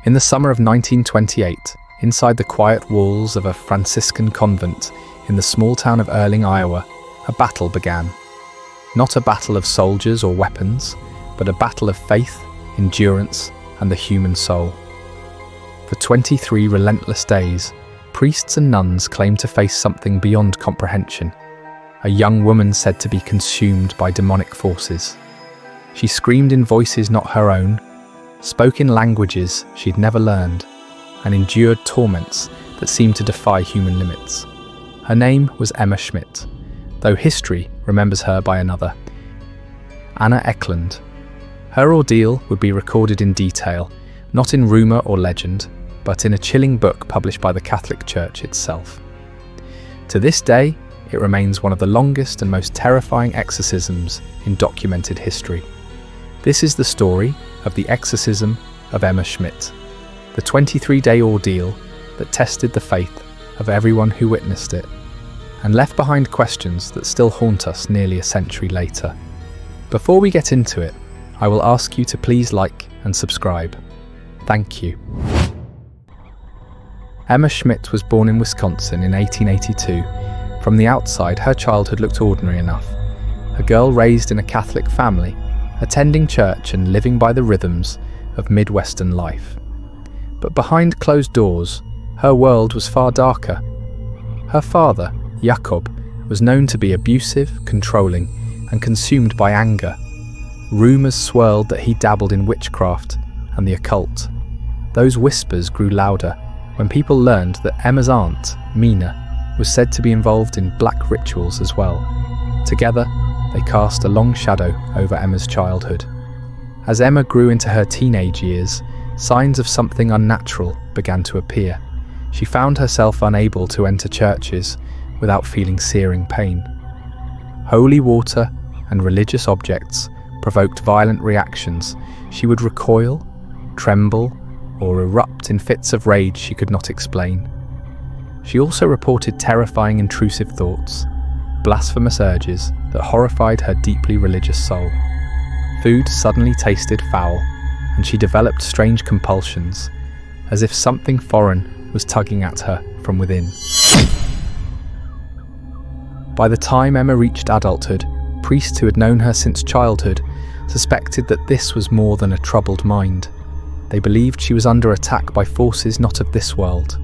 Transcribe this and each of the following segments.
In the summer of 1928, inside the quiet walls of a Franciscan convent in the small town of Earling, Iowa, a battle began. Not a battle of soldiers or weapons, but a battle of faith, endurance, and the human soul. For 23 relentless days, priests and nuns claimed to face something beyond comprehension. A young woman said to be consumed by demonic forces. She screamed in voices not her own, spoke in languages she'd never learned, and endured torments that seemed to defy human limits. Her name was Emma Schmidt, though history remembers her by another, Anna Ecklund. Her ordeal would be recorded in detail, not in rumour or legend, but in a chilling book published by the Catholic Church itself. To this day, it remains one of the longest and most terrifying exorcisms in documented history. This is the story of the Exorcism of Emma Schmidt, the 23-day ordeal that tested the faith of everyone who witnessed it, and left behind questions that still haunt us nearly a century later. Before we get into it, I will ask you to please like and subscribe. Thank you. Emma Schmidt was born in Wisconsin in 1882. From the outside, her childhood looked ordinary enough. A girl raised in a Catholic family, attending church and living by the rhythms of Midwestern life. But behind closed doors, her world was far darker. Her father, Jakob, was known to be abusive, controlling, and consumed by anger. Rumours swirled that he dabbled in witchcraft and the occult. Those whispers grew louder when people learned that Emma's aunt, Mina, was said to be involved in black rituals as well. Together, they cast a long shadow over Emma's childhood. As Emma grew into her teenage years, signs of something unnatural began to appear. She found herself unable to enter churches without feeling searing pain. Holy water and religious objects provoked violent reactions. She would recoil, tremble, or erupt in fits of rage she could not explain. She also reported terrifying intrusive thoughts, blasphemous urges that horrified her deeply religious soul. Food suddenly tasted foul, and she developed strange compulsions, as if something foreign was tugging at her from within. By the time Emma reached adulthood, priests who had known her since childhood suspected that this was more than a troubled mind. They believed she was under attack by forces not of this world.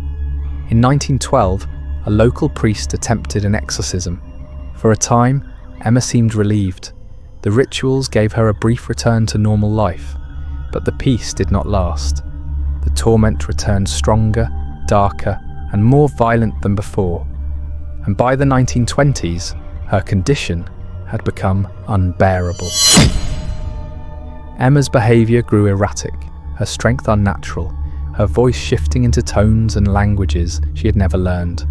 In 1912, a local priest attempted an exorcism. For a time, Emma seemed relieved. The rituals gave her a brief return to normal life, but the peace did not last. The torment returned stronger, darker, and more violent than before. And by the 1920s, her condition had become unbearable. Emma's behaviour grew erratic, her strength unnatural, her voice shifting into tones and languages she had never learned.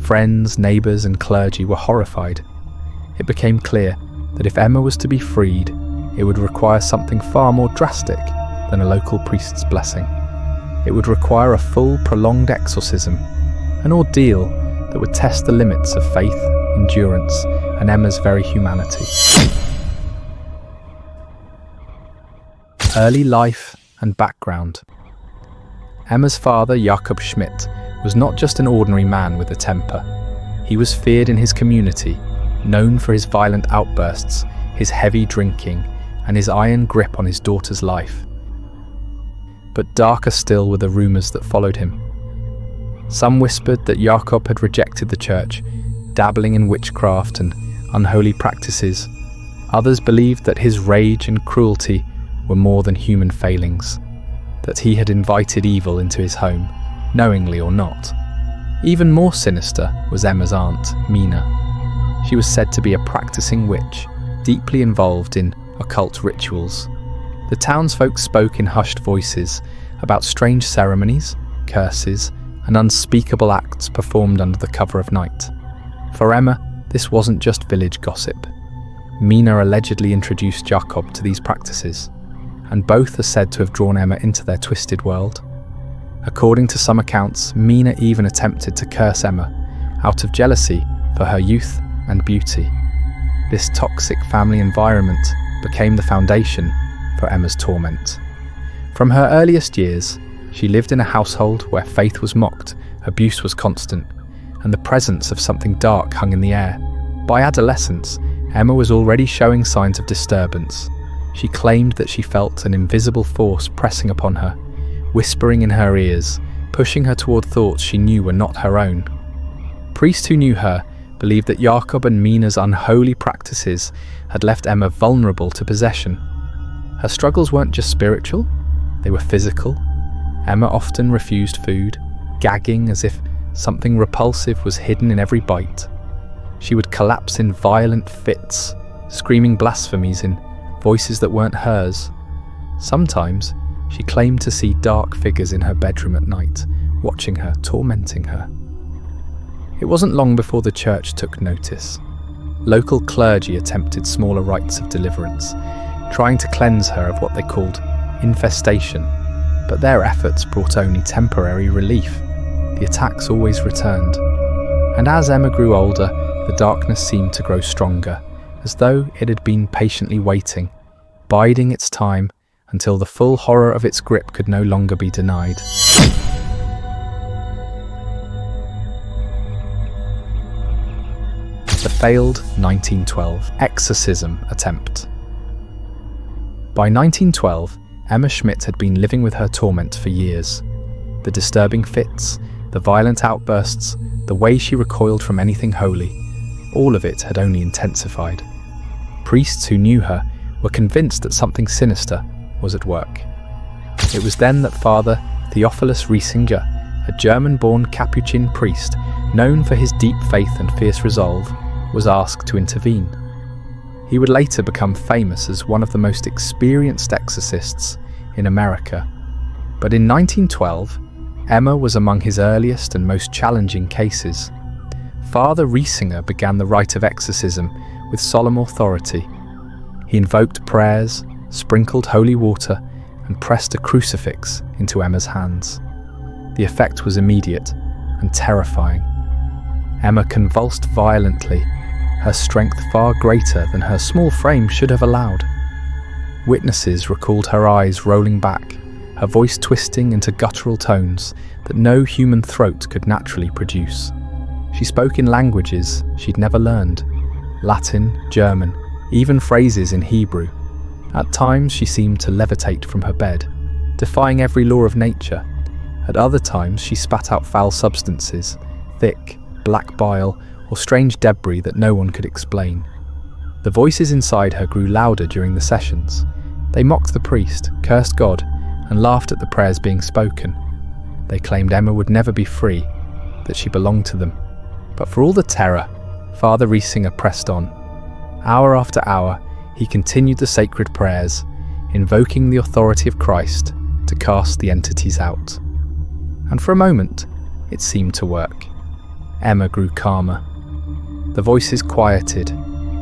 Friends, neighbours, and clergy were horrified. It became clear that if Emma was to be freed, it would require something far more drastic than a local priest's blessing. It would require a full, prolonged exorcism, an ordeal that would test the limits of faith, endurance, and Emma's very humanity. Early life and background. Emma's father, Jakob Schmidt, was not just an ordinary man with a temper. He was feared in his community, known for his violent outbursts, his heavy drinking, and his iron grip on his daughter's life. But darker still were the rumours that followed him. Some whispered that Jakob had rejected the church, dabbling in witchcraft and unholy practices. Others believed that his rage and cruelty were more than human failings, that he had invited evil into his home, knowingly or not. Even more sinister was Emma's aunt, Mina. She was said to be a practicing witch, deeply involved in occult rituals. The townsfolk spoke in hushed voices about strange ceremonies, curses, and unspeakable acts performed under the cover of night. For Emma, this wasn't just village gossip. Mina allegedly introduced Jakob to these practices, and both are said to have drawn Emma into their twisted world. According to some accounts, Mina even attempted to curse Emma out of jealousy for her youth and beauty. This toxic family environment became the foundation for Emma's torment. From her earliest years, She lived in a household where faith was mocked, abuse was constant, and the presence of something dark hung in the air. By adolescence, Emma was already showing signs of disturbance. She claimed that she felt an invisible force pressing upon her, whispering in her ears, pushing her toward thoughts she knew were not her own. Priests who knew her believed that Jakob and Mina's unholy practices had left Emma vulnerable to possession. Her struggles weren't just spiritual, they were physical. Emma often refused food, gagging as if something repulsive was hidden in every bite. She would collapse in violent fits, screaming blasphemies in voices that weren't hers. Sometimes, she claimed to see dark figures in her bedroom at night, watching her, tormenting her. It wasn't long before the church took notice. Local clergy attempted smaller rites of deliverance, trying to cleanse her of what they called infestation, but their efforts brought only temporary relief. The attacks always returned, and as Emma grew older, the darkness seemed to grow stronger, as though it had been patiently waiting, biding its time until the full horror of its grip could no longer be denied. The failed 1912 exorcism attempt. By 1912, Emma Schmidt had been living with her torment for years. The disturbing fits, the violent outbursts, the way she recoiled from anything holy, all of it had only intensified. Priests who knew her were convinced that something sinister was at work. It was then that Father Theophilus Riesinger, a German-born Capuchin priest known for his deep faith and fierce resolve, was asked to intervene. He would later become famous as one of the most experienced exorcists in America. But in 1912, Emma was among his earliest and most challenging cases. Father Riesinger began the rite of exorcism with solemn authority. He invoked prayers, sprinkled holy water, and pressed a crucifix into Emma's hands. The effect was immediate and terrifying. Emma convulsed violently, her strength far greater than her small frame should have allowed. Witnesses recalled her eyes rolling back, her voice twisting into guttural tones that no human throat could naturally produce. She spoke in languages she'd never learned: Latin, German, even phrases in Hebrew. At times she seemed to levitate from her bed, defying every law of nature. At other times she spat out foul substances, thick, black bile, or strange debris that no one could explain. The voices inside her grew louder during the sessions. They mocked the priest, cursed God, and laughed at the prayers being spoken. They claimed Emma would never be free, that she belonged to them. But for all the terror, Father Riesinger pressed on. Hour after hour, he continued the sacred prayers, invoking the authority of Christ to cast the entities out. And for a moment, it seemed to work. Emma grew calmer. The voices quieted,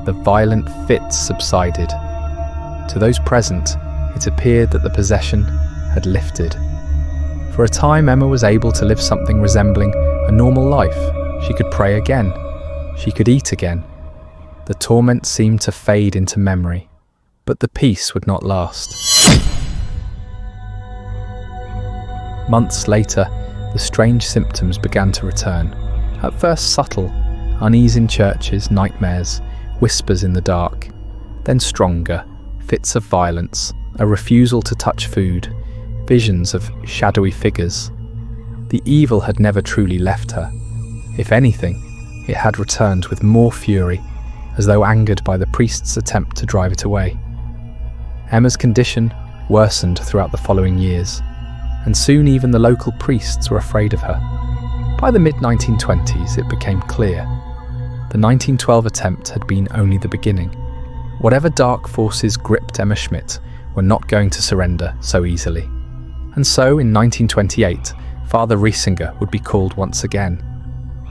the violent fits subsided. To those present, it appeared that the possession had lifted. For a time, Emma was able to live something resembling a normal life. She could pray again. She could eat again. The torment seemed to fade into memory, but the peace would not last. Months later, the strange symptoms began to return. At first subtle, unease in churches, nightmares, whispers in the dark. Then stronger, fits of violence, a refusal to touch food, visions of shadowy figures. The evil had never truly left her. If anything, it had returned with more fury, as though angered by the priest's attempt to drive it away. Emma's condition worsened throughout the following years, and soon even the local priests were afraid of her. By the mid-1920s, it became clear. The 1912 attempt had been only the beginning. Whatever dark forces gripped Emma Schmidt were not going to surrender so easily. And so, in 1928, Father Riesinger would be called once again.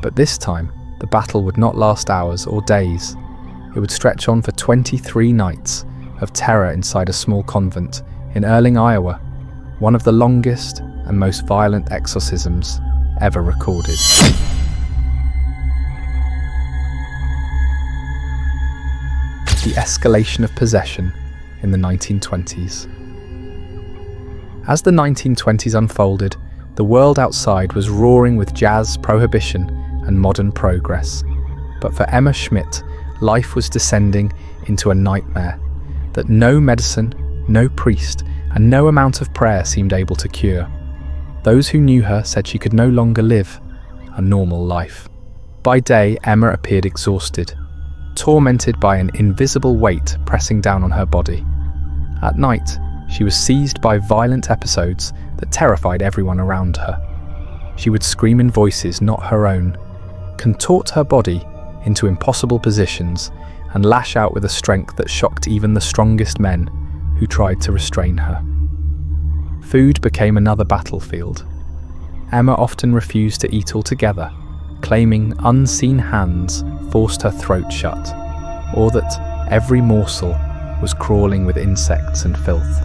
But this time, the battle would not last hours or days. It would stretch on for 23 nights of terror inside a small convent in Earling, Iowa, one of the longest and most violent exorcisms ever recorded. The escalation of possession in the 1920s. As the 1920s unfolded, the world outside was roaring with jazz, prohibition, and modern progress. But for Emma Schmidt, life was descending into a nightmare that no medicine, no priest, and no amount of prayer seemed able to cure. Those who knew her said she could no longer live a normal life. By day, Emma appeared exhausted, tormented by an invisible weight pressing down on her body. At night, she was seized by violent episodes that terrified everyone around her. She would scream in voices not her own, contort her body into impossible positions, and lash out with a strength that shocked even the strongest men who tried to restrain her. Food became another battlefield. Emma often refused to eat altogether, claiming unseen hands forced her throat shut, or that every morsel was crawling with insects and filth.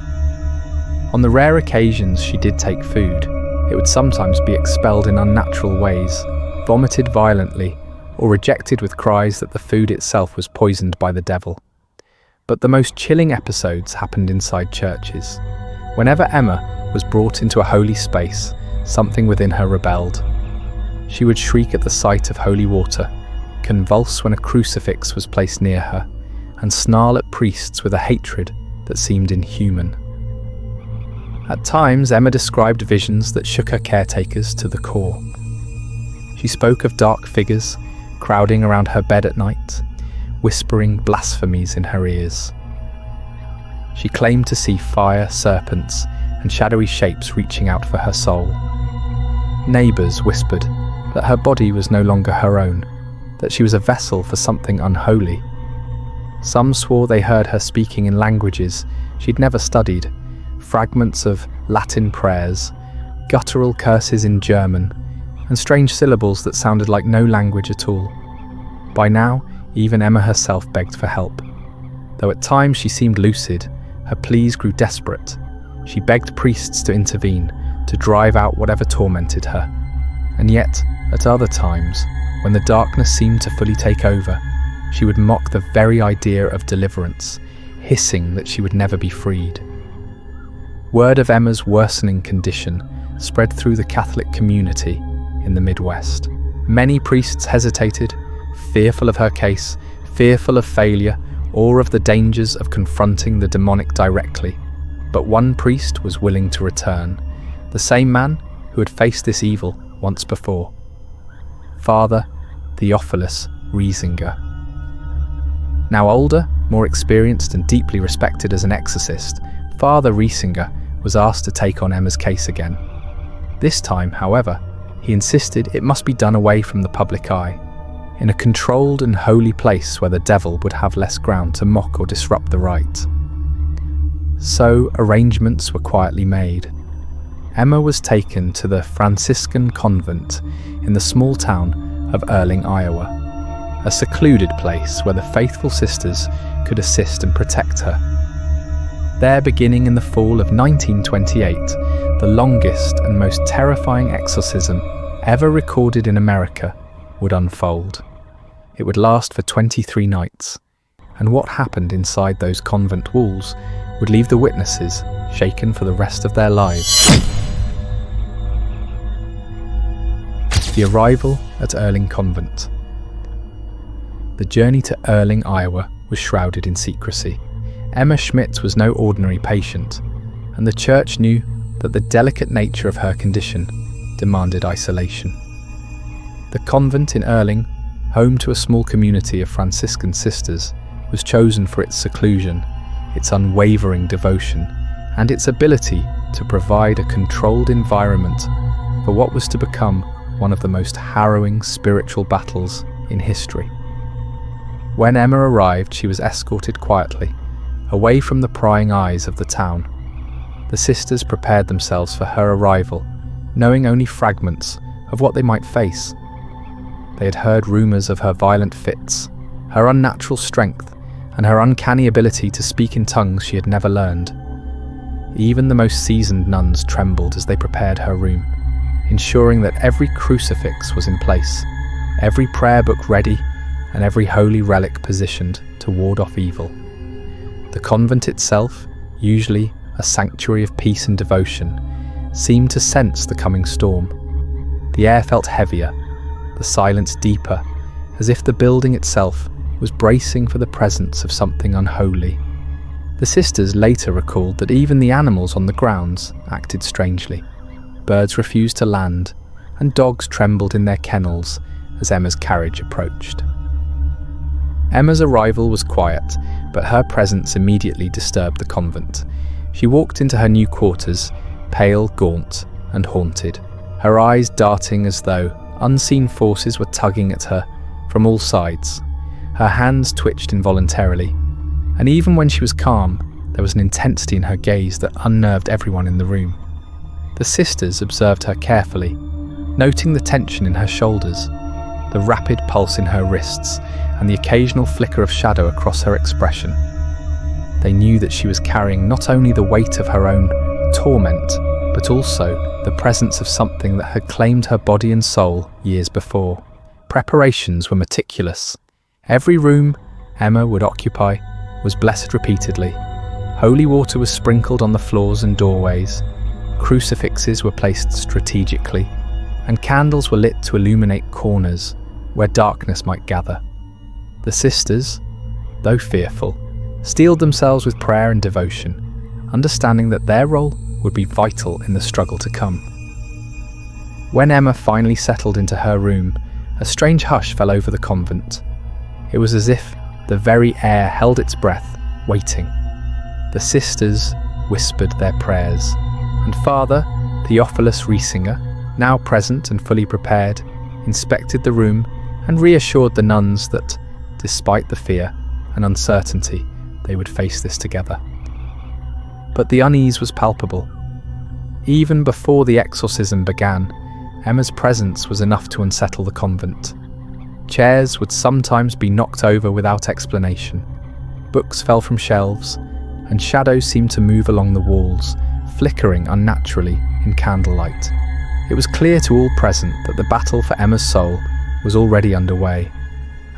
On the rare occasions she did take food, it would sometimes be expelled in unnatural ways, vomited violently, or rejected with cries that the food itself was poisoned by the devil. But the most chilling episodes happened inside churches. Whenever Emma was brought into a holy space, something within her rebelled. She would shriek at the sight of holy water, convulse when a crucifix was placed near her, and snarl at priests with a hatred that seemed inhuman. At times, Emma described visions that shook her caretakers to the core. She spoke of dark figures crowding around her bed at night, whispering blasphemies in her ears. She claimed to see fire, serpents, and shadowy shapes reaching out for her soul. Neighbours whispered that her body was no longer her own, that she was a vessel for something unholy. Some swore they heard her speaking in languages she'd never studied, fragments of Latin prayers, guttural curses in German, and strange syllables that sounded like no language at all. By now, even Emma herself begged for help. Though at times she seemed lucid, her pleas grew desperate. She begged priests to intervene, to drive out whatever tormented her. And yet, at other times, when the darkness seemed to fully take over, she would mock the very idea of deliverance, hissing that she would never be freed. Word of Emma's worsening condition spread through the Catholic community in the Midwest. Many priests hesitated, fearful of her case, fearful of failure, or of the dangers of confronting the demonic directly. But one priest was willing to return, the same man who had faced this evil once before. Father Theophilus Riesinger. Now older, more experienced and deeply respected as an exorcist, Father Riesinger was asked to take on Emma's case again. This time, however, he insisted it must be done away from the public eye, in a controlled and holy place where the devil would have less ground to mock or disrupt the rite. So arrangements were quietly made. Emma was taken to the Franciscan Convent in the small town of Earling, Iowa, a secluded place where the faithful sisters could assist and protect her. There, beginning in the fall of 1928, the longest and most terrifying exorcism ever recorded in America would unfold. It would last for 23 nights, and what happened inside those convent walls would leave the witnesses shaken for the rest of their lives. The arrival at Earling Convent. The journey to Earling, Iowa was shrouded in secrecy. Emma Schmidt was no ordinary patient, and the church knew that the delicate nature of her condition demanded isolation. The convent in Earling, home to a small community of Franciscan sisters, was chosen for its seclusion, its unwavering devotion, and its ability to provide a controlled environment for what was to become one of the most harrowing spiritual battles in history. When Emma arrived, she was escorted quietly, away from the prying eyes of the town. The sisters prepared themselves for her arrival, knowing only fragments of what they might face. They had heard rumours of her violent fits, her unnatural strength, and her uncanny ability to speak in tongues she had never learned. Even the most seasoned nuns trembled as they prepared her room, ensuring that every crucifix was in place, every prayer book ready, and every holy relic positioned to ward off evil. The convent itself, usually a sanctuary of peace and devotion, seemed to sense the coming storm. The air felt heavier, the silence deeper, as if the building itself was bracing for the presence of something unholy. The sisters later recalled that even the animals on the grounds acted strangely. Birds refused to land, and dogs trembled in their kennels as Emma's carriage approached. Emma's arrival was quiet, but her presence immediately disturbed the convent. She walked into her new quarters, pale, gaunt, and haunted, her eyes darting as though unseen forces were tugging at her from all sides. Her hands twitched involuntarily, and even when she was calm, there was an intensity in her gaze that unnerved everyone in the room. The sisters observed her carefully, noting the tension in her shoulders, the rapid pulse in her wrists, and the occasional flicker of shadow across her expression. They knew that she was carrying not only the weight of her own torment, but also the presence of something that had claimed her body and soul years before. Preparations were meticulous. Every room Emma would occupy was blessed repeatedly. Holy water was sprinkled on the floors and doorways. Crucifixes were placed strategically, and candles were lit to illuminate corners where darkness might gather. The sisters, though fearful, steeled themselves with prayer and devotion, understanding that their role would be vital in the struggle to come. When Emma finally settled into her room, a strange hush fell over the convent. It was as if the very air held its breath, waiting. The sisters whispered their prayers, and Father Theophilus Riesinger, now present and fully prepared, inspected the room and reassured the nuns that, despite the fear and uncertainty, they would face this together. But the unease was palpable. Even before the exorcism began, Emma's presence was enough to unsettle the convent. Chairs would sometimes be knocked over without explanation. Books fell from shelves, and shadows seemed to move along the walls, flickering unnaturally in candlelight. It was clear to all present that the battle for Emma's soul was already underway,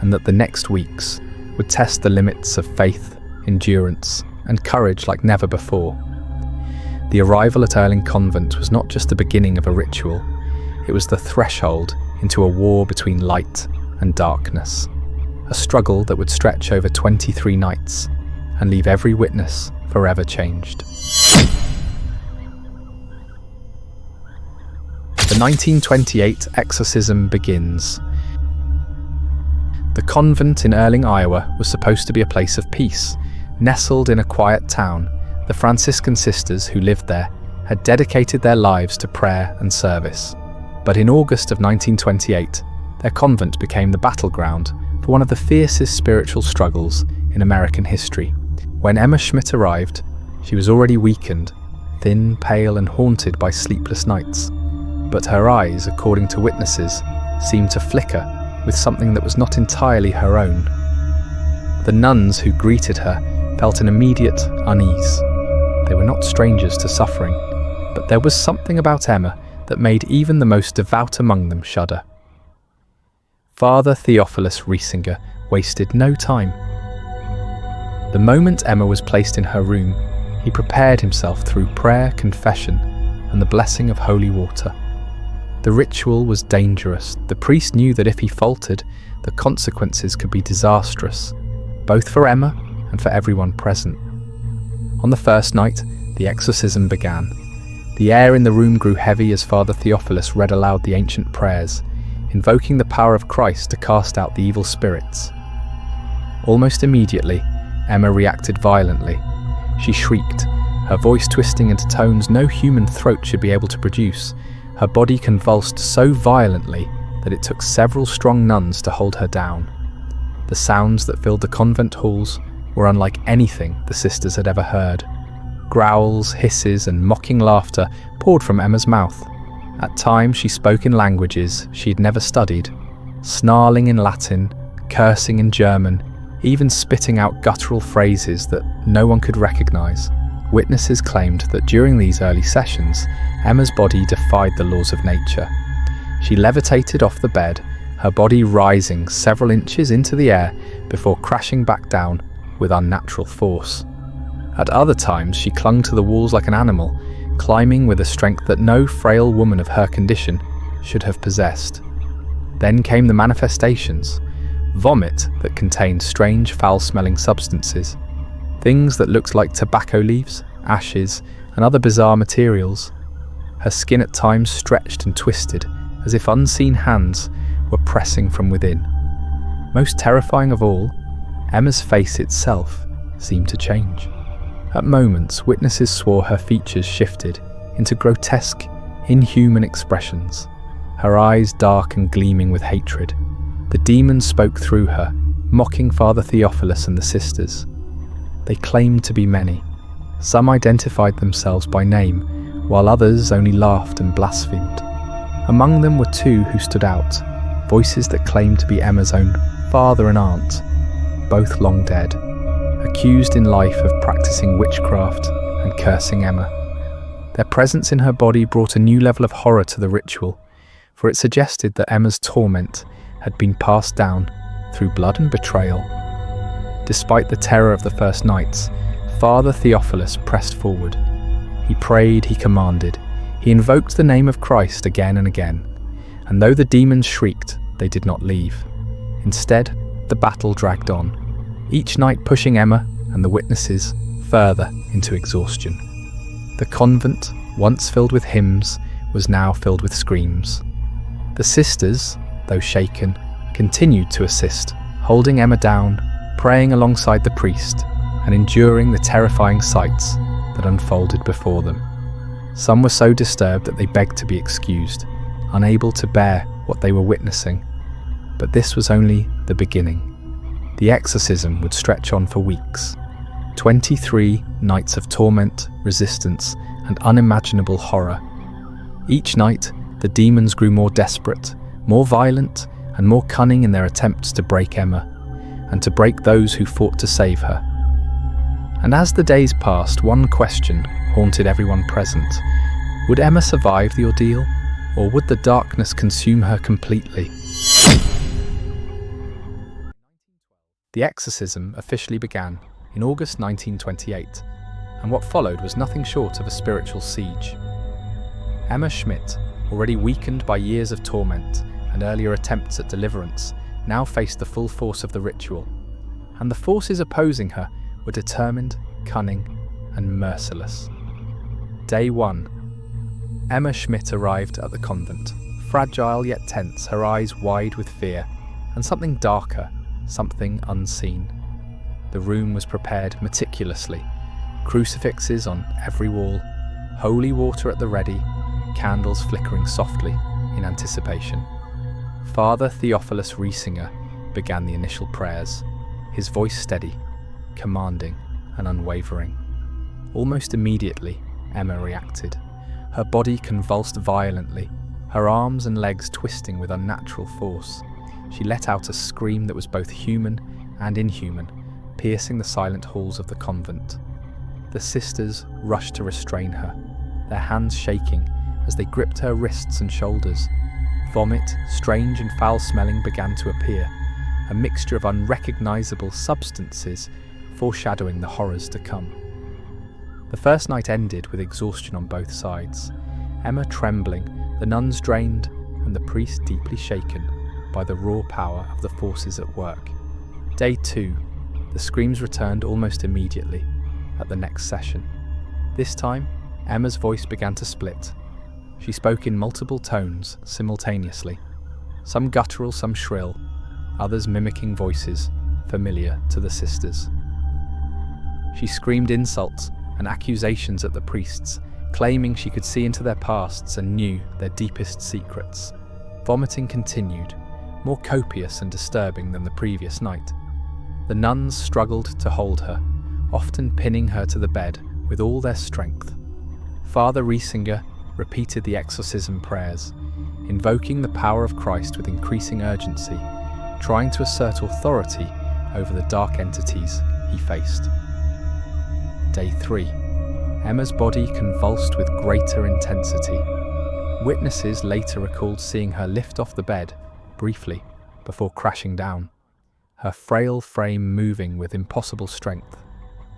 and that the next weeks would test the limits of faith, endurance, and courage like never before. The arrival at Earling Convent was not just the beginning of a ritual, it was the threshold into a war between light and darkness, a struggle that would stretch over 23 nights and leave every witness forever changed. The 1928 exorcism begins. The convent in Earling, Iowa was supposed to be a place of peace. Nestled in a quiet town, the Franciscan sisters who lived there had dedicated their lives to prayer and service. But in August of 1928, their convent became the battleground for one of the fiercest spiritual struggles in American history. When Emma Schmidt arrived, she was already weakened, thin, pale, and haunted by sleepless nights. But her eyes, according to witnesses, seemed to flicker with something that was not entirely her own. The nuns who greeted her felt an immediate unease. They were not strangers to suffering, but there was something about Emma that made even the most devout among them shudder. Father Theophilus Riesinger wasted no time. The moment Emma was placed in her room, he prepared himself through prayer, confession, and the blessing of holy water. The ritual was dangerous. The priest knew that if he faltered, the consequences could be disastrous, both for Emma and for everyone present. On the first night, the exorcism began. The air in the room grew heavy as Father Theophilus read aloud the ancient prayers, invoking the power of Christ to cast out the evil spirits. Almost immediately, Emma reacted violently. She shrieked, her voice twisting into tones no human throat should be able to produce. Her body convulsed so violently that it took several strong nuns to hold her down. The sounds that filled the convent halls were unlike anything the sisters had ever heard. Growls, hisses, and mocking laughter poured from Emma's mouth. At times she spoke in languages she had never studied, snarling in Latin, cursing in German, even spitting out guttural phrases that no one could recognize. Witnesses claimed that during these early sessions, Emma's body defied the laws of nature. She levitated off the bed, her body rising several inches into the air before crashing back down with unnatural force. At other times, she clung to the walls like an animal, climbing with a strength that no frail woman of her condition should have possessed. Then came the manifestations. Vomit that contained strange, foul-smelling substances. Things that looked like tobacco leaves, ashes, and other bizarre materials. Her skin at times stretched and twisted, as if unseen hands were pressing from within. Most terrifying of all, Emma's face itself seemed to change. At moments, witnesses swore her features shifted into grotesque, inhuman expressions, her eyes dark and gleaming with hatred. The demons spoke through her, mocking Father Theophilus and the sisters. They claimed to be many. Some identified themselves by name, while others only laughed and blasphemed. Among them were two who stood out, voices that claimed to be Emma's own father and aunt, both long dead, accused in life of practicing witchcraft and cursing Emma. Their presence in her body brought a new level of horror to the ritual, for it suggested that Emma's torment had been passed down through blood and betrayal. Despite the terror of the first nights, Father Theophilus pressed forward. He prayed, he commanded, he invoked the name of Christ again and again, and though the demons shrieked, they did not leave. Instead, the battle dragged on, each night pushing Emma and the witnesses further into exhaustion. The convent, once filled with hymns, was now filled with screams. The sisters, though shaken, continued to assist, holding Emma down, praying alongside the priest, and enduring the terrifying sights that unfolded before them. Some were so disturbed that they begged to be excused, unable to bear what they were witnessing. But this was only the beginning. The exorcism would stretch on for weeks. 23 nights of torment, resistance, and unimaginable horror. Each night, the demons grew more desperate, more violent, and more cunning in their attempts to break Emma, and to break those who fought to save her. And as the days passed, one question haunted everyone present. Would Emma survive the ordeal, or would the darkness consume her completely? The exorcism officially began in August 1928, and what followed was nothing short of a spiritual siege. Emma Schmidt, already weakened by years of torment and earlier attempts at deliverance, now faced the full force of the ritual, and the forces opposing her were determined, cunning, and merciless. Day 1. Emma Schmidt arrived at the convent, fragile yet tense, her eyes wide with fear, and something darker, something unseen. The room was prepared meticulously, crucifixes on every wall, holy water at the ready, candles flickering softly in anticipation. Father Theophilus Riesinger began the initial prayers, his voice steady, commanding and unwavering. Almost immediately, Emma reacted. Her body convulsed violently, her arms and legs twisting with unnatural force. She let out a scream that was both human and inhuman, piercing the silent halls of the convent. The sisters rushed to restrain her, their hands shaking as they gripped her wrists and shoulders. Vomit, strange and foul-smelling, began to appear, a mixture of unrecognizable substances foreshadowing the horrors to come. The first night ended with exhaustion on both sides, Emma trembling, the nuns drained, and the priest deeply shaken by the raw power of the forces at work. Day 2, the screams returned almost immediately at the next session. This time, Emma's voice began to split. She spoke in multiple tones simultaneously, some guttural, some shrill, others mimicking voices familiar to the sisters. She screamed insults and accusations at the priests, claiming she could see into their pasts and knew their deepest secrets. Vomiting continued, more copious and disturbing than the previous night. The nuns struggled to hold her, often pinning her to the bed with all their strength. Father Riesinger repeated the exorcism prayers, invoking the power of Christ with increasing urgency, trying to assert authority over the dark entities he faced. Day 3. Emma's body convulsed with greater intensity. Witnesses later recalled seeing her lift off the bed, briefly, before crashing down, her frail frame moving with impossible strength.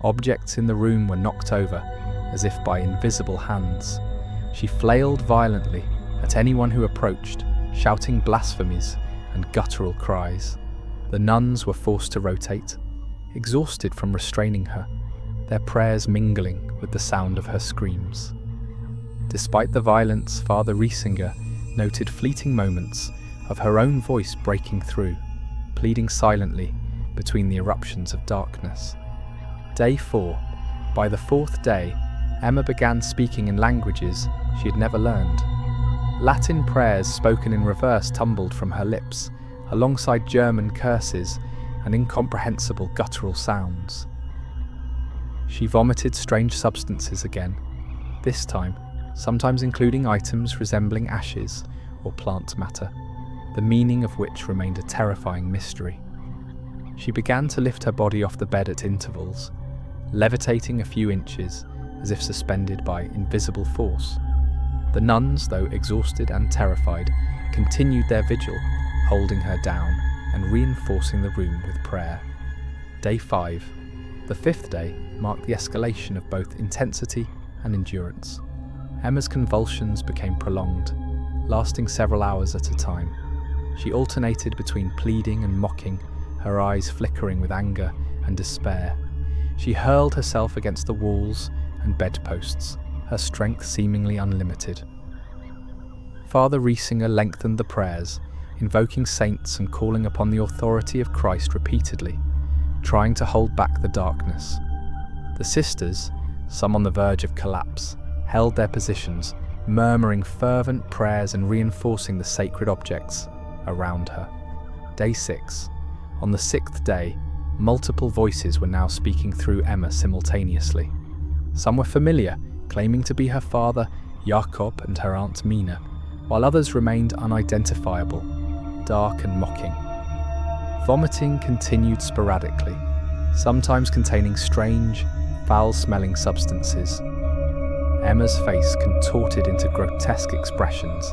Objects in the room were knocked over, as if by invisible hands. She flailed violently at anyone who approached, shouting blasphemies and guttural cries. The nuns were forced to rotate, exhausted from restraining her, their prayers mingling with the sound of her screams. Despite the violence, Father Riesinger noted fleeting moments of her own voice breaking through, pleading silently between the eruptions of darkness. Day 4. By the 4th day, Emma began speaking in languages she had never learned. Latin prayers spoken in reverse tumbled from her lips, alongside German curses and incomprehensible guttural sounds. She vomited strange substances again, this time sometimes including items resembling ashes or plant matter, the meaning of which remained a terrifying mystery. She began to lift her body off the bed at intervals, levitating a few inches as if suspended by invisible force. The nuns, though exhausted and terrified, continued their vigil, holding her down and reinforcing the room with prayer. Day 5. The 5th day marked the escalation of both intensity and endurance. Emma's convulsions became prolonged, lasting several hours at a time. She alternated between pleading and mocking, her eyes flickering with anger and despair. She hurled herself against the walls and bedposts, her strength seemingly unlimited. Father Riesinger lengthened the prayers, invoking saints and calling upon the authority of Christ repeatedly, trying to hold back the darkness. The sisters, some on the verge of collapse, held their positions, murmuring fervent prayers and reinforcing the sacred objects around her. Day 6. On the 6th day, multiple voices were now speaking through Emma simultaneously. Some were familiar, claiming to be her father, Jakob, and her aunt Mina, while others remained unidentifiable, dark and mocking. Vomiting continued sporadically, sometimes containing strange, foul-smelling substances. Emma's face contorted into grotesque expressions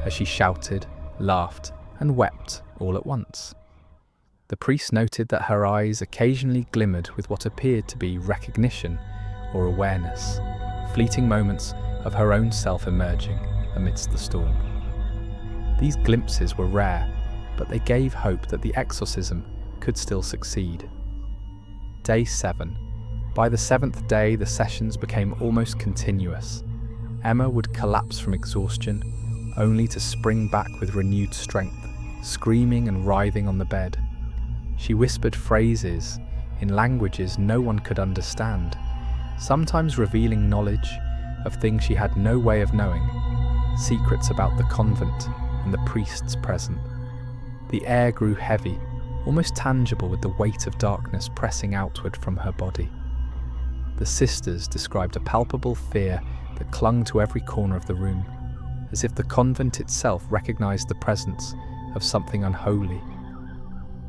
as she shouted, laughed, and wept all at once. The priest noted that her eyes occasionally glimmered with what appeared to be recognition or awareness, fleeting moments of her own self emerging amidst the storm. These glimpses were rare, but they gave hope that the exorcism could still succeed. Day 7. By the 7th day, the sessions became almost continuous. Emma would collapse from exhaustion, only to spring back with renewed strength, screaming and writhing on the bed. She whispered phrases in languages no one could understand, sometimes revealing knowledge of things she had no way of knowing, secrets about the convent and the priests present. The air grew heavy, almost tangible with the weight of darkness pressing outward from her body. The sisters described a palpable fear that clung to every corner of the room, as if the convent itself recognized the presence of something unholy.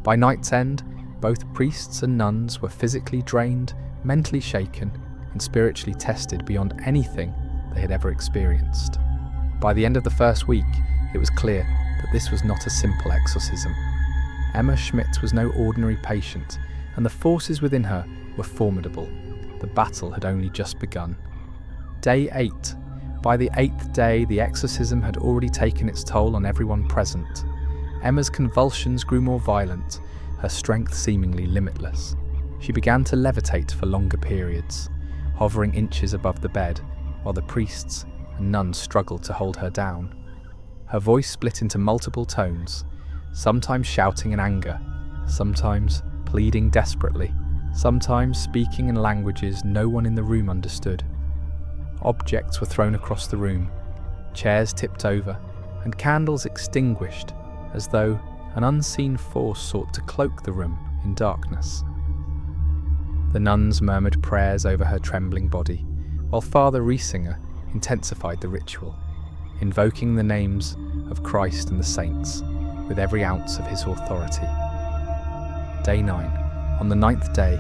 By night's end, both priests and nuns were physically drained, mentally shaken, and spiritually tested beyond anything they had ever experienced. By the end of the first week, it was clear that this was not a simple exorcism. Emma Schmidt was no ordinary patient, and the forces within her were formidable. The battle had only just begun. Day 8. By the 8th day, the exorcism had already taken its toll on everyone present. Emma's convulsions grew more violent, her strength seemingly limitless. She began to levitate for longer periods, hovering inches above the bed, while the priests and nuns struggled to hold her down. Her voice split into multiple tones, sometimes shouting in anger, sometimes pleading desperately, sometimes speaking in languages no one in the room understood. Objects were thrown across the room, chairs tipped over, and candles extinguished, as though an unseen force sought to cloak the room in darkness. The nuns murmured prayers over her trembling body, while Father Riesinger intensified the ritual, invoking the names of Christ and the saints with every ounce of his authority. Day 9. On the 9th day,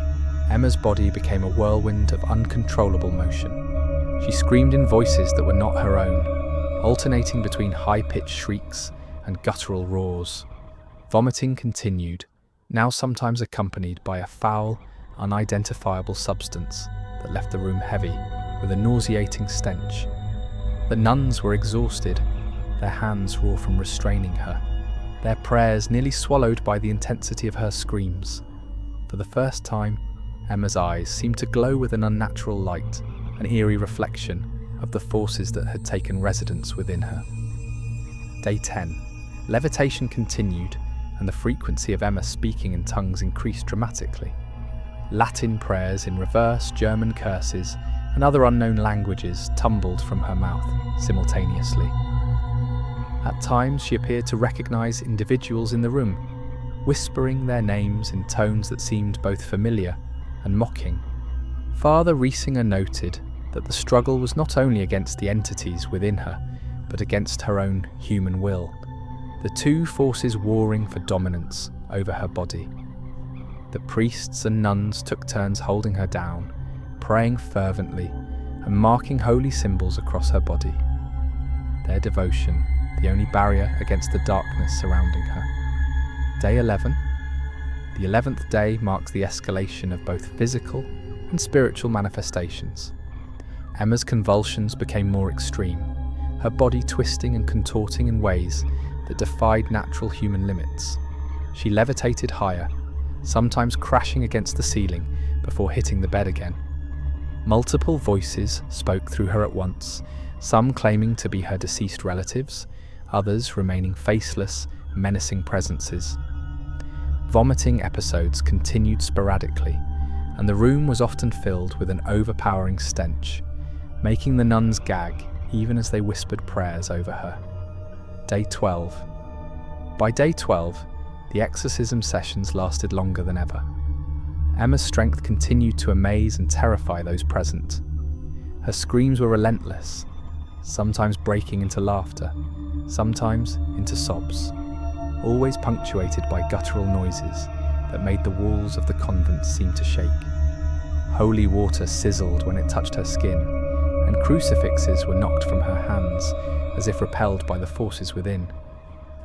Emma's body became a whirlwind of uncontrollable motion. She screamed in voices that were not her own, alternating between high-pitched shrieks and guttural roars. Vomiting continued, now sometimes accompanied by a foul, unidentifiable substance that left the room heavy with a nauseating stench. The nuns were exhausted, their hands raw from restraining her, their prayers nearly swallowed by the intensity of her screams. For the first time, Emma's eyes seemed to glow with an unnatural light, an eerie reflection of the forces that had taken residence within her. Day 10. Levitation continued, and the frequency of Emma speaking in tongues increased dramatically. Latin prayers in reverse, German curses, and other unknown languages tumbled from her mouth simultaneously. At times she appeared to recognize individuals in the room, whispering their names in tones that seemed both familiar and mocking. Father Riesinger noted that the struggle was not only against the entities within her, but against her own human will, the two forces warring for dominance over her body. The priests and nuns took turns holding her down, praying fervently and marking holy symbols across her body. Their devotion, the only barrier against the darkness surrounding her. Day 11. The 11th day marks the escalation of both physical and spiritual manifestations. Emma's convulsions became more extreme, her body twisting and contorting in ways that defied natural human limits. She levitated higher, sometimes crashing against the ceiling before hitting the bed again. Multiple voices spoke through her at once, some claiming to be her deceased relatives, others remaining faceless, menacing presences. Vomiting episodes continued sporadically, and the room was often filled with an overpowering stench, making the nuns gag even as they whispered prayers over her. Day 12. By day 12, the exorcism sessions lasted longer than ever. Emma's strength continued to amaze and terrify those present. Her screams were relentless, sometimes breaking into laughter, sometimes into sobs, always punctuated by guttural noises that made the walls of the convent seem to shake. Holy water sizzled when it touched her skin, and crucifixes were knocked from her hands as if repelled by the forces within.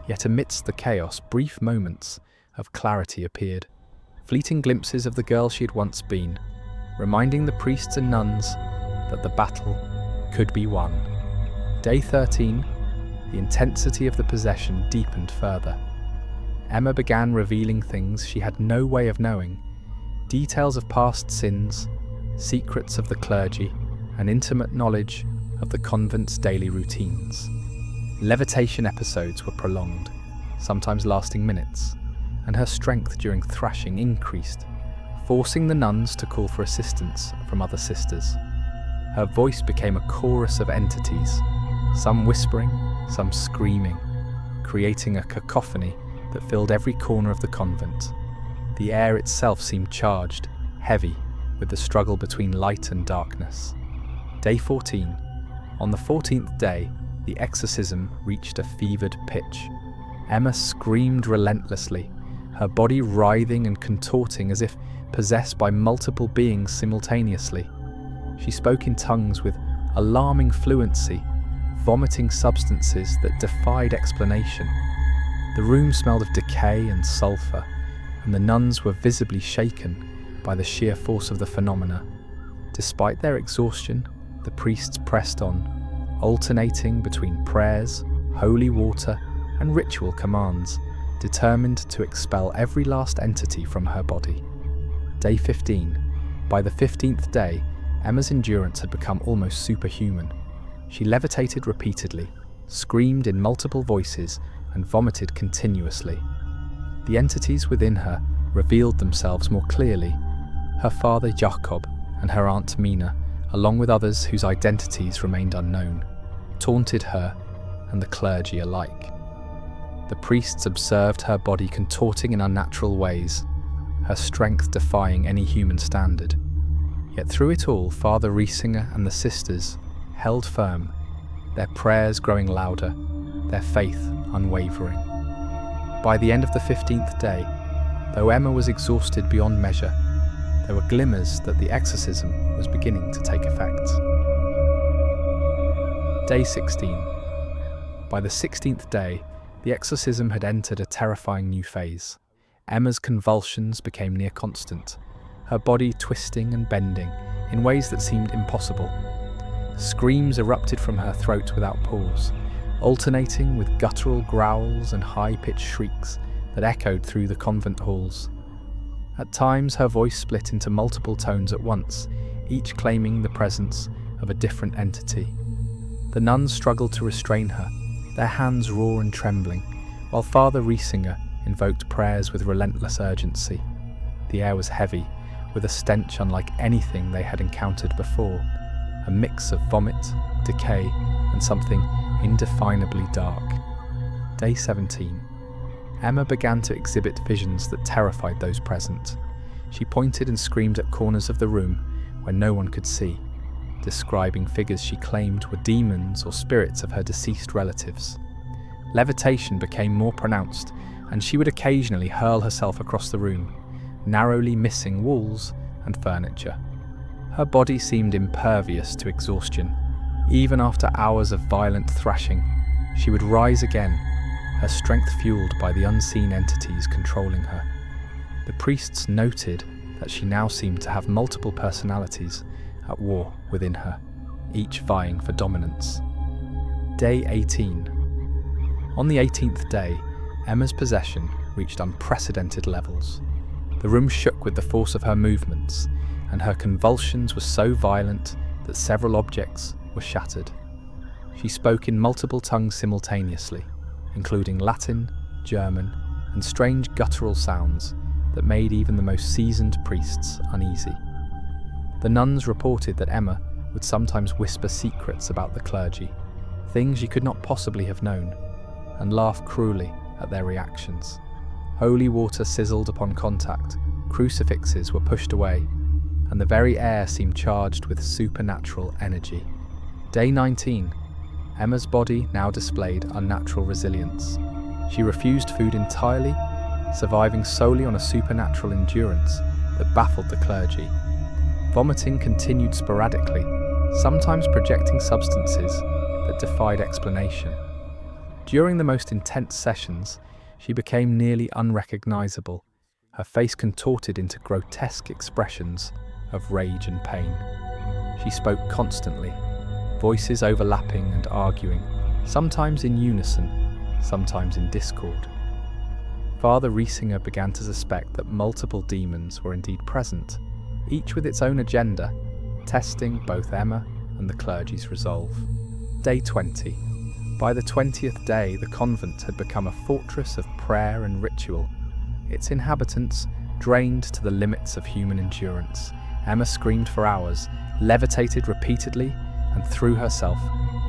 Yet amidst the chaos, brief moments of clarity appeared, fleeting glimpses of the girl she had once been, reminding the priests and nuns that the battle could be won. Day 13, the intensity of the possession deepened further. Emma began revealing things she had no way of knowing, details of past sins, secrets of the clergy, and intimate knowledge of the convent's daily routines. Levitation episodes were prolonged, sometimes lasting minutes, and her strength during thrashing increased, forcing the nuns to call for assistance from other sisters. Her voice became a chorus of entities, some whispering, some screaming, creating a cacophony that filled every corner of the convent. The air itself seemed charged, heavy, with the struggle between light and darkness. Day 14. On the 14th day, the exorcism reached a fevered pitch. Emma screamed relentlessly, her body writhing and contorting as if possessed by multiple beings simultaneously. She spoke in tongues with alarming fluency, vomiting substances that defied explanation. The room smelled of decay and sulphur, and the nuns were visibly shaken by the sheer force of the phenomena. Despite their exhaustion, the priests pressed on, alternating between prayers, holy water, and ritual commands, determined to expel every last entity from her body. Day 15. By the 15th day, Emma's endurance had become almost superhuman. She levitated repeatedly, screamed in multiple voices, and vomited continuously. The entities within her revealed themselves more clearly. Her father Jacob and her aunt Mina, along with others whose identities remained unknown, taunted her and the clergy alike. The priests observed her body contorting in unnatural ways, her strength defying any human standard. Yet through it all, Father Riesinger and the sisters held firm, their prayers growing louder, their faith unwavering. By the end of the 15th day, though Emma was exhausted beyond measure, there were glimmers that the exorcism was beginning to take effect. Day 16. By the 16th day, the exorcism had entered a terrifying new phase. Emma's convulsions became near constant, her body twisting and bending in ways that seemed impossible. Screams erupted from her throat without pause, alternating with guttural growls and high-pitched shrieks that echoed through the convent halls. At times, her voice split into multiple tones at once, each claiming the presence of a different entity. The nuns struggled to restrain her, their hands raw and trembling, while Father Riesinger invoked prayers with relentless urgency. The air was heavy, with a stench unlike anything they had encountered before, a mix of vomit, decay, and something indefinably dark. Day 17. Emma began to exhibit visions that terrified those present. She pointed and screamed at corners of the room where no one could see, describing figures she claimed were demons or spirits of her deceased relatives. Levitation became more pronounced, and she would occasionally hurl herself across the room, narrowly missing walls and furniture. Her body seemed impervious to exhaustion. Even after hours of violent thrashing, she would rise again, her strength fueled by the unseen entities controlling her. The priests noted that she now seemed to have multiple personalities at war within her, each vying for dominance. Day 18. On the 18th day, Emma's possession reached unprecedented levels. The room shook with the force of her movements, and her convulsions were so violent that several objects were shattered. She spoke in multiple tongues simultaneously, including Latin, German, and strange guttural sounds that made even the most seasoned priests uneasy. The nuns reported that Emma would sometimes whisper secrets about the clergy, things she could not possibly have known, and laugh cruelly at their reactions. Holy water sizzled upon contact, crucifixes were pushed away, and the very air seemed charged with supernatural energy. Day 19. Emma's body now displayed unnatural resilience. She refused food entirely, surviving solely on a supernatural endurance that baffled the clergy. Vomiting continued sporadically, sometimes projecting substances that defied explanation. During the most intense sessions, she became nearly unrecognizable, her face contorted into grotesque expressions of rage and pain. She spoke constantly, voices overlapping and arguing, sometimes in unison, sometimes in discord. Father Riesinger began to suspect that multiple demons were indeed present, each with its own agenda, testing both Emma and the clergy's resolve. Day 20. By the 20th day, the convent had become a fortress of prayer and ritual, its inhabitants drained to the limits of human endurance. Emma screamed for hours, levitated repeatedly, and threw herself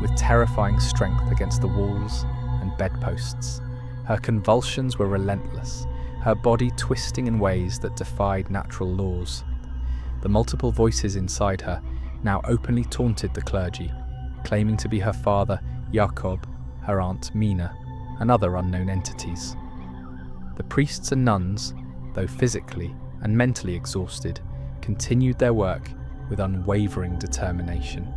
with terrifying strength against the walls and bedposts. Her convulsions were relentless, her body twisting in ways that defied natural laws. The multiple voices inside her now openly taunted the clergy, claiming to be her father, Jakob, her aunt, Mina, and other unknown entities. The priests and nuns, though physically and mentally exhausted, continued their work with unwavering determination.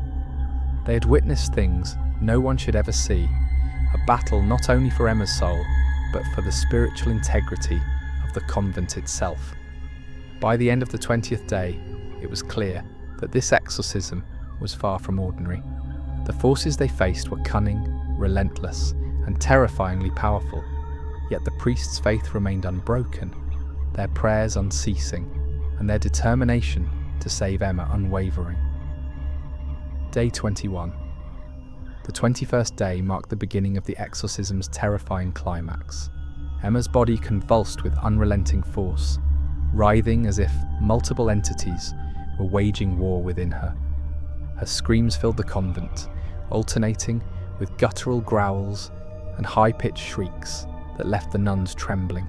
They had witnessed things no one should ever see, a battle not only for Emma's soul, but for the spiritual integrity of the convent itself. By the end of the 20th day, it was clear that this exorcism was far from ordinary. The forces they faced were cunning, relentless, and terrifyingly powerful, yet the priests' faith remained unbroken, their prayers unceasing, and their determination to save Emma unwavering. Day 21. The 21st day marked the beginning of the exorcism's terrifying climax. Emma's body convulsed with unrelenting force, writhing as if multiple entities were waging war within her. Her screams filled the convent, alternating with guttural growls and high-pitched shrieks that left the nuns trembling.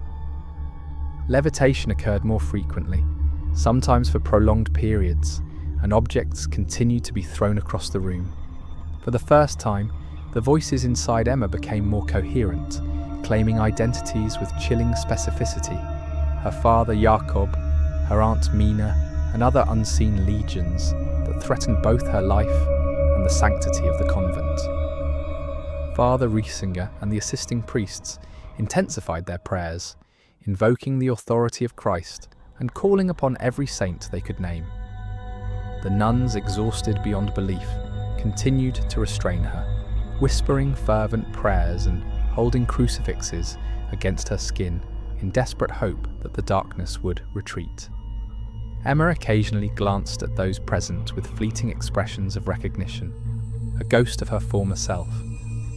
Levitation occurred more frequently, sometimes for prolonged periods, and objects continued to be thrown across the room. For the first time, the voices inside Emma became more coherent, claiming identities with chilling specificity. Her father Jakob, her aunt Mina, and other unseen legions that threatened both her life and the sanctity of the convent. Father Riesinger and the assisting priests intensified their prayers, invoking the authority of Christ and calling upon every saint they could name. The nuns, exhausted beyond belief, continued to restrain her, whispering fervent prayers and holding crucifixes against her skin in desperate hope that the darkness would retreat. Emma occasionally glanced at those present with fleeting expressions of recognition, a ghost of her former self,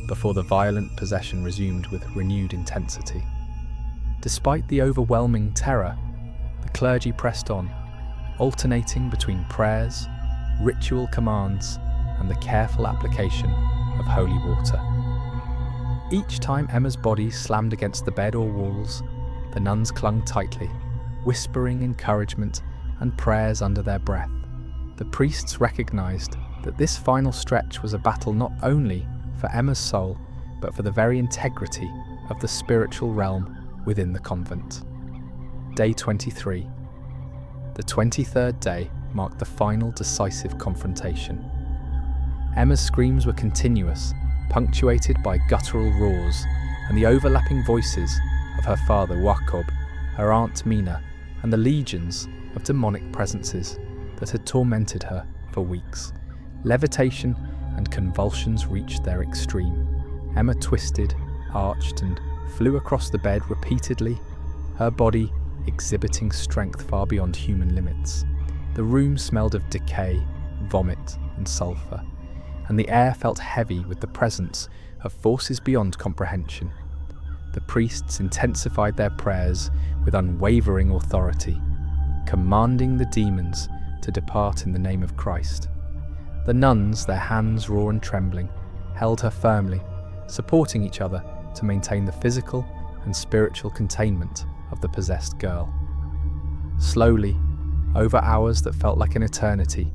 before the violent possession resumed with renewed intensity. Despite the overwhelming terror, the clergy pressed on, alternating between prayers, ritual commands, and the careful application of holy water. Each time Emma's body slammed against the bed or walls, the nuns clung tightly, whispering encouragement and prayers under their breath. The priests recognized that this final stretch was a battle not only for Emma's soul, but for the very integrity of the spiritual realm within the convent. Day 23. The 23rd day marked the final decisive confrontation. Emma's screams were continuous, punctuated by guttural roars and the overlapping voices of her father Jakob, her aunt Mina, and the legions of demonic presences that had tormented her for weeks. Levitation and convulsions reached their extreme. Emma twisted, arched, and flew across the bed repeatedly, her body exhibiting strength far beyond human limits. The room smelled of decay, vomit, and sulphur, and the air felt heavy with the presence of forces beyond comprehension. The priests intensified their prayers with unwavering authority, commanding the demons to depart in the name of Christ. The nuns, their hands raw and trembling, held her firmly, supporting each other to maintain the physical and spiritual containment of the possessed girl. Slowly, over hours that felt like an eternity,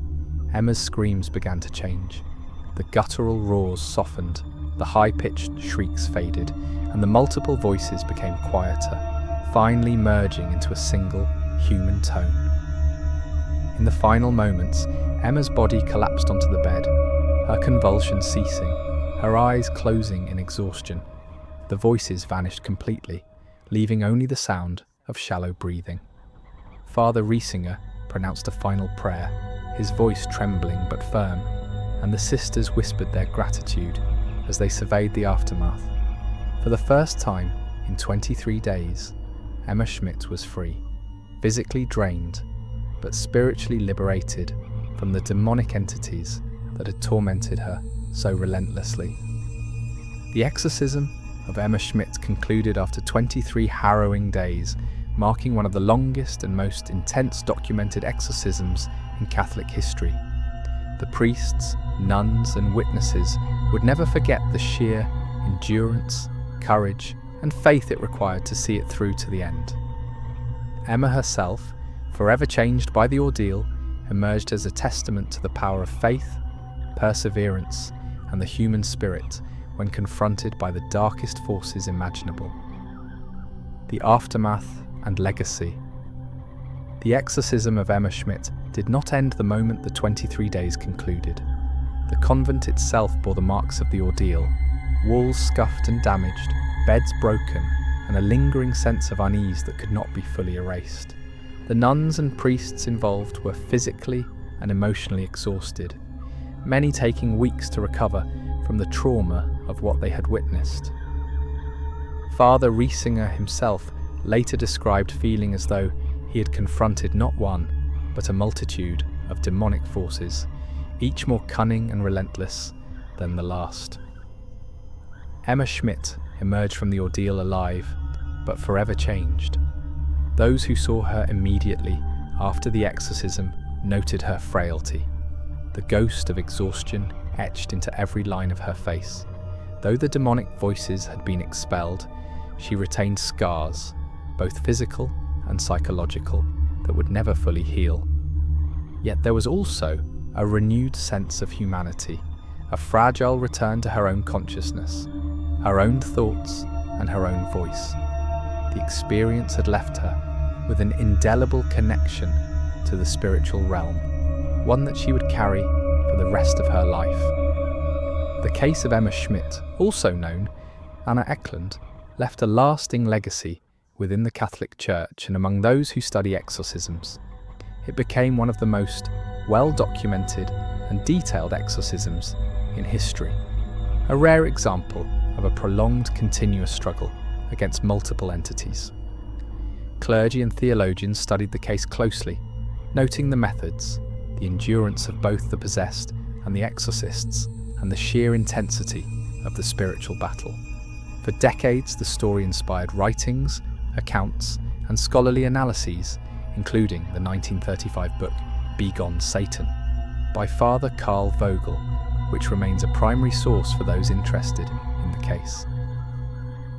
Emma's screams began to change. The guttural roars softened, the high-pitched shrieks faded, and the multiple voices became quieter, finally merging into a single, human tone. In the final moments, Emma's body collapsed onto the bed, her convulsions ceasing, her eyes closing in exhaustion. The voices vanished completely, leaving only the sound of shallow breathing. Father Riesinger pronounced a final prayer, his voice trembling but firm, and the sisters whispered their gratitude as they surveyed the aftermath. For the first time in 23 days, Emma Schmidt was free, physically drained, but spiritually liberated from the demonic entities that had tormented her so relentlessly. The exorcism of Emma Schmidt concluded after 23 harrowing days, marking one of the longest and most intense documented exorcisms in Catholic history. The priests, nuns, and witnesses would never forget the sheer endurance, courage, and faith it required to see it through to the end. Emma herself, forever changed by the ordeal, emerged as a testament to the power of faith, perseverance, and the human spirit when confronted by the darkest forces imaginable. The aftermath and legacy. The exorcism of Emma Schmidt did not end the moment the 23 days concluded. The convent itself bore the marks of the ordeal, walls scuffed and damaged, beds broken, and a lingering sense of unease that could not be fully erased. The nuns and priests involved were physically and emotionally exhausted, many taking weeks to recover from the trauma of what they had witnessed. Father Riesinger himself later described feeling as though he had confronted not one, but a multitude of demonic forces, each more cunning and relentless than the last. Emma Schmidt emerged from the ordeal alive, but forever changed. Those who saw her immediately after the exorcism noted her frailty, the ghost of exhaustion etched into every line of her face. Though the demonic voices had been expelled, she retained scars, both physical and psychological, that would never fully heal. Yet there was also a renewed sense of humanity, a fragile return to her own consciousness, her own thoughts, and her own voice. The experience had left her with an indelible connection to the spiritual realm, one that she would carry for the rest of her life. The case of Emma Schmidt, also known Anna Ecklund, left a lasting legacy within the Catholic Church and among those who study exorcisms. It became one of the most well-documented and detailed exorcisms in history, a rare example of a prolonged continuous struggle against multiple entities. Clergy and theologians studied the case closely, noting the methods, the endurance of both the possessed and the exorcists, and the sheer intensity of the spiritual battle. For decades, the story inspired writings, accounts, and scholarly analyses, including the 1935 book Begone Satan by Father Karl Vogel, which remains a primary source for those interested in the case.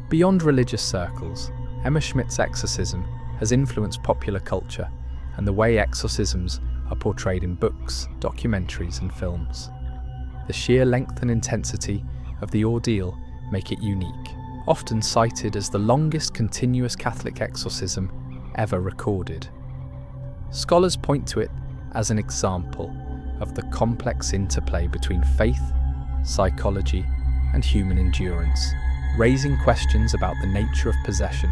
Beyond religious circles, Emma Schmidt's exorcism has influenced popular culture and the way exorcisms are portrayed in books, documentaries, and films. The sheer length and intensity of the ordeal make it unique, often cited as the longest continuous Catholic exorcism ever recorded. Scholars point to it as an example of the complex interplay between faith, psychology, and human endurance, raising questions about the nature of possession,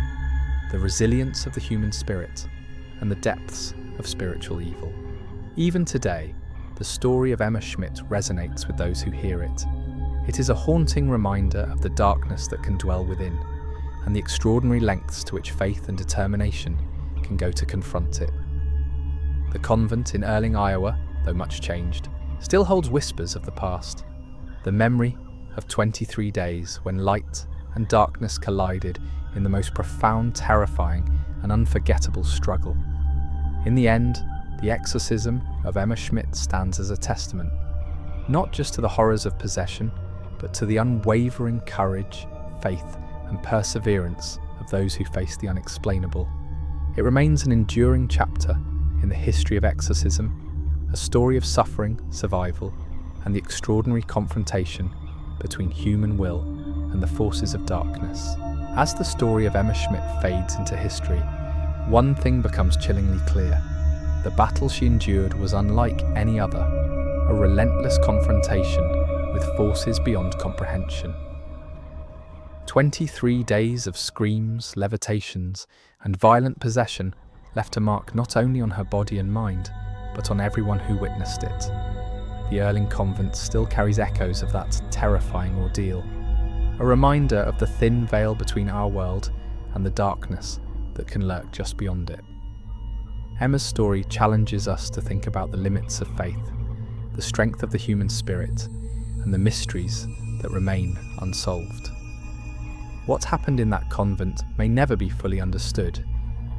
the resilience of the human spirit, and the depths of spiritual evil. Even today, the story of Emma Schmidt resonates with those who hear it. It is a haunting reminder of the darkness that can dwell within, and the extraordinary lengths to which faith and determination can go to confront it. The convent in Earling, Iowa, though much changed, still holds whispers of the past, the memory of 23 days when light and darkness collided in the most profound, terrifying, and unforgettable struggle. In the end, the exorcism of Emma Schmidt stands as a testament, not just to the horrors of possession, but to the unwavering courage, faith, and perseverance of those who face the unexplainable. It remains an enduring chapter in the history of exorcism, a story of suffering, survival, and the extraordinary confrontation between human will and the forces of darkness. As the story of Emma Schmidt fades into history, one thing becomes chillingly clear. The battle she endured was unlike any other, a relentless confrontation with forces beyond comprehension. 23 days of screams, levitations, and violent possession left a mark not only on her body and mind, but on everyone who witnessed it. The Earling Convent still carries echoes of that terrifying ordeal, a reminder of the thin veil between our world and the darkness that can lurk just beyond it. Emma's story challenges us to think about the limits of faith, the strength of the human spirit, and the mysteries that remain unsolved. What happened in that convent may never be fully understood,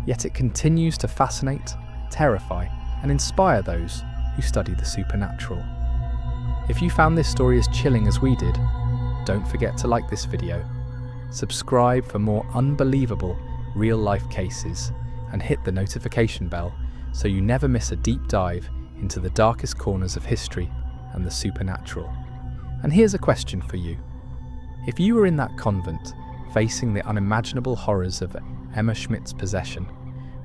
yet it continues to fascinate, terrify, and inspire those who study the supernatural. If you found this story as chilling as we did, don't forget to like this video, subscribe for more unbelievable real-life cases, and hit the notification bell so you never miss a deep dive into the darkest corners of history and the supernatural. And here's a question for you. If you were in that convent, facing the unimaginable horrors of Emma Schmidt's possession,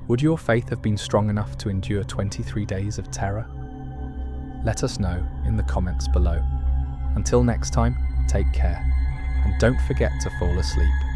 would your faith have been strong enough to endure 23 days of terror? Let us know in the comments below. Until next time, take care, and don't forget to fall asleep.